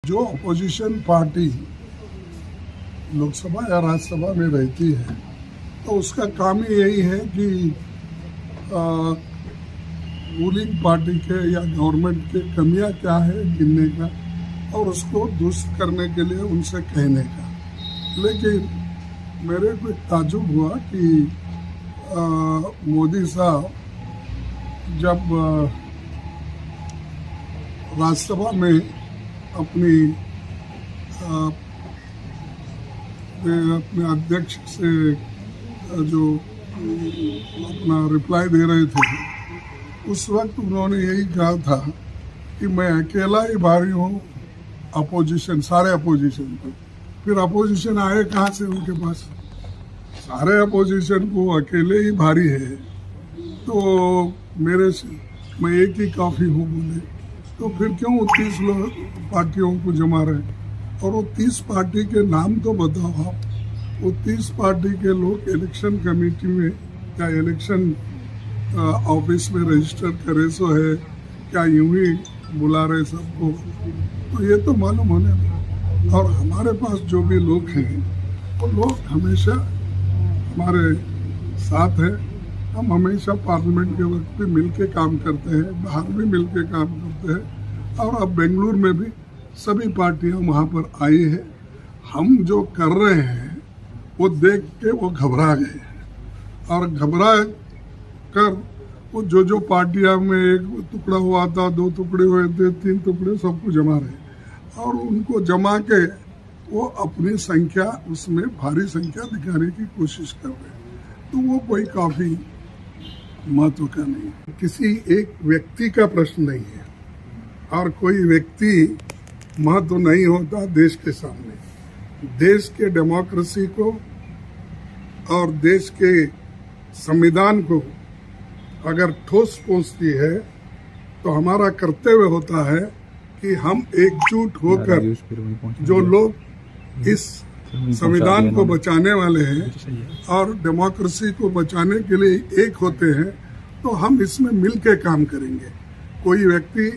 जो opposition party Lok Sabha या राज्यसभा में रहती है तो उसका काम ही यही है कि रूलिंग पार्टी के या गवर्नमेंट के कमियां क्या है गिनने का और उसको दुरुस्त करने के लिए उनसे कहने का। लेकिन मेरे को ताजुब हुआ कि मोदी साहब जब राज्यसभा में अपने अध्यक्ष से जो अपना रिप्लाई दे रहे थे, उस वक्त उन्होंने यही कहा था कि मैं अकेला ही भारी हूँ अपोजिशन, सारे अपोजिशन को। फिर अपोजिशन आए कहाँ से उनके पास? सारे अपोजिशन को अकेले ही भारी है, तो मैं एक ही काफ़ी हूँ बोले, तो फिर क्यों 30 लोग पार्टियों को जमा रहे? और वो 30 पार्टी के नाम तो बताओ आप। वो 30 पार्टी के लोग इलेक्शन कमेटी में या इलेक्शन ऑफिस में रजिस्टर करे सो है क्या यूं ही बुला रहे सबको? तो ये तो मालूम होने में। और हमारे पास जो भी लोग हैं वो लोग हमेशा हमारे साथ हैं। हम हमेशा पार्लियामेंट के वक्त भी मिल के काम करते हैं, बाहर भी मिल के काम करते हैं। और अब बेंगलुरु में भी सभी पार्टियां वहाँ पर आई है। हम जो कर रहे हैं वो देख के वो घबरा गए और घबरा कर वो जो पार्टियां में एक टुकड़ा हुआ था, 2 टुकड़े हुए थे, 3 टुकड़े, सबको जमा रहे और उनको जमा के वो अपनी संख्या उसमें भारी संख्या दिखाने की कोशिश कर रहे हैं। तो वो कोई काफ़ी महत्व का नहीं है। किसी एक व्यक्ति का प्रश्न नहीं है और कोई व्यक्ति महत्व नहीं होता देश के सामने। देश के डेमोक्रेसी को और देश के संविधान को अगर ठोस पहुंचती है तो हमारा कर्तव्य होता है कि हम एकजुट होकर जो लोग इस संविधान को बचाने वाले हैं और डेमोक्रेसी को बचाने के लिए एक होते हैं, तो हम इसमें मिल के काम करेंगे। कोई व्यक्ति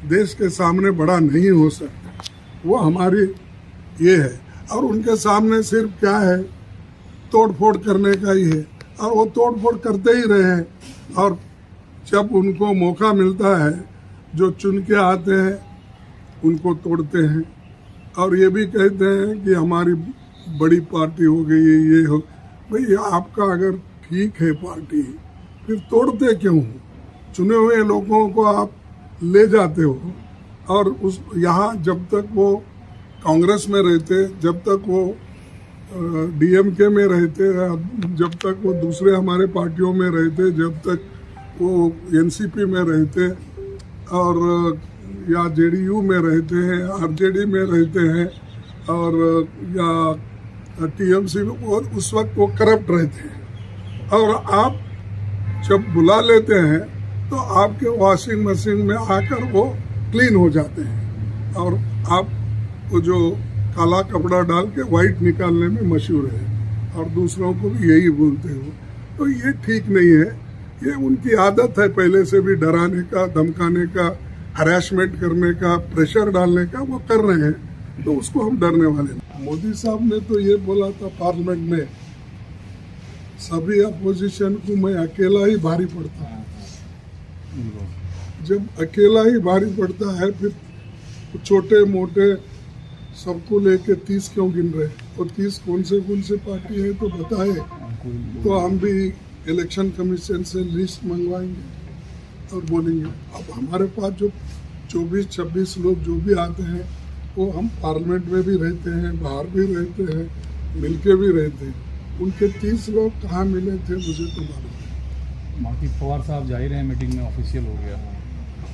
देश के सामने बड़ा नहीं हो सकता, वो हमारी ये है। और उनके सामने सिर्फ क्या है, तोड़ फोड़ करने का ही है और वो तोड़ फोड़ करते ही रहे हैं। और जब उनको मौका मिलता है, जो चुन के आते हैं उनको तोड़ते हैं और ये भी कहते हैं कि हमारी बड़ी पार्टी हो गई है, ये हो। भाई आपका अगर ठीक है पार्टी, फिर तोड़ते क्यों? चुने हुए लोगों को आप ले जाते हो और उस यहाँ जब तक वो कांग्रेस में रहते, जब तक वो डीएमके में रहते, जब तक वो दूसरे हमारे पार्टियों में रहते, जब तक वो एनसीपी में रहते और या जेडीयू में रहते हैं, आरजेडी में रहते हैं और या टीएमसी में, और उस वक्त वो करप्ट रहते हैं। और आप जब बुला लेते हैं तो आपके वॉशिंग मशीन में आकर वो क्लीन हो जाते हैं और आप वो जो काला कपड़ा डाल के वाइट निकालने में मशहूर है और दूसरों को भी यही बोलते हो। तो ये ठीक नहीं है। ये उनकी आदत है पहले से भी, डराने का, धमकाने का, हरासमेंट करने का, प्रेशर डालने का, वो कर रहे हैं। तो उसको हम डरने वाले नहीं। मोदी साहब ने तो ये बोला था पार्लियामेंट में, सभी अपोजिशन को मैं अकेला ही भारी पड़ता है। जब अकेला ही भारी पड़ता है, फिर छोटे मोटे सबको लेके 30 क्यों गिन रहे? और 30 कौन से पार्टी है तो बताए, तो हम भी इलेक्शन कमीशन से लिस्ट मंगवाएंगे और बोलेंगे। अब हमारे पास जो 24-26 लोग जो भी आते हैं वो हम पार्लियामेंट में भी रहते हैं, बाहर भी रहते हैं, मिलके भी रहते हैं। उनके 30 लोग कहाँ मिले थे मुझे तो मालूम है। बाकी पवार साहब जा ही रहे हैं, मीटिंग में ऑफिशियल हो गया।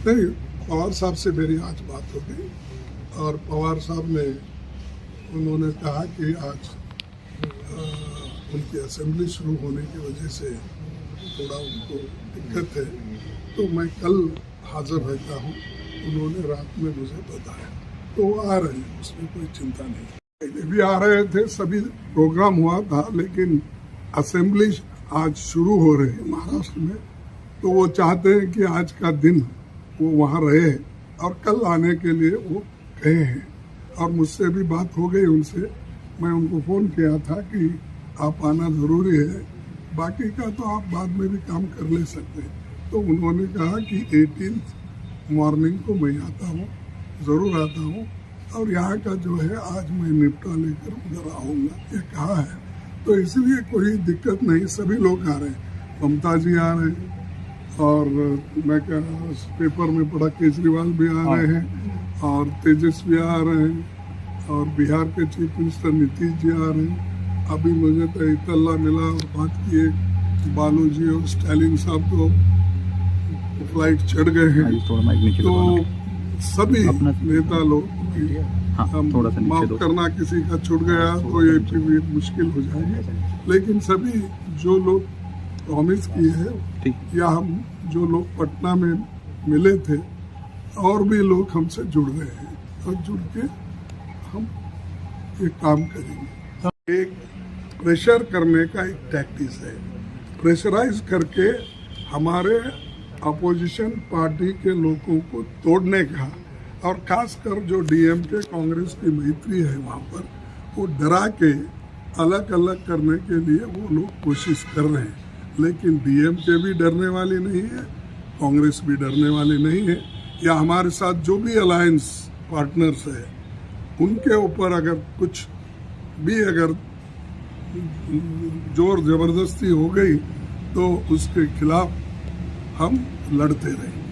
नहीं, पवार साहब से मेरी आज बात हो गई और पवार साहब ने उन्होंने कहा कि आज उनकी असेंबली शुरू होने की वजह से थोड़ा उनको दिक्कत है, तो मैं कल हाजिर रहता हूँ। उन्होंने रात में मुझे बताया, तो वो आ रहे हैं, उसमें कोई चिंता नहीं। पहले भी आ रहे थे, सभी प्रोग्राम हुआ था, लेकिन असेंबली आज शुरू हो रही है महाराष्ट्र में, तो वो चाहते हैं कि आज का दिन वो वहाँ रहे और कल आने के लिए वो कहे हैं। और मुझसे भी बात हो गई उनसे। मैं उनको फ़ोन किया था कि आप आना ज़रूरी है, बाकी का तो आप बाद में भी काम कर ले सकते हैं। तो उन्होंने कहा कि 18 मॉर्निंग को मैं आता हूँ, ज़रूर आता हूँ, और यहाँ का जो है आज मैं निपटा लेकर उधर आऊँगा, ये कहा है। तो इसलिए कोई दिक्कत नहीं, सभी लोग आ रहे हैं। ममता जी आ रहे हैं, और मैं क्या पेपर में पढ़ा केजरीवाल भी आ रहे हैं, और तेजस्वी आ रहे हैं, और बिहार के चीफ मिनिस्टर नीतीश जी आ रहे हैं। अभी मुझे तो इतला मिला और बात किए, बालू जी और स्टालिन साहब तो फ्लाइट चढ़ गए हैं। तो सभी नेता लोग, थोड़ा सा माफ करना किसी का छूट गया तो ये भी मुश्किल हो जाएगी, लेकिन सभी जो लोग प्रॉमिस किए हैं, या हम जो लोग पटना में मिले थे, और भी लोग हमसे जुड़ गए हैं, और जुड़ के हम ये काम करेंगे। एक प्रेशर करने का एक टैक्टिस है, प्रेशराइज करके हमारे अपोजिशन पार्टी के लोगों को तोड़ने का, और खासकर जो डीएमके कांग्रेस की मैत्री है वहाँ पर, वो डरा के अलग अलग करने के लिए वो लोग कोशिश कर रहे हैं। लेकिन डीएमके भी डरने वाली नहीं है, कांग्रेस भी डरने वाली नहीं है, या हमारे साथ जो भी अलायंस पार्टनर्स है उनके ऊपर अगर कुछ भी अगर जोर जबरदस्ती हो गई तो उसके खिलाफ हम लड़ते रहेंगे।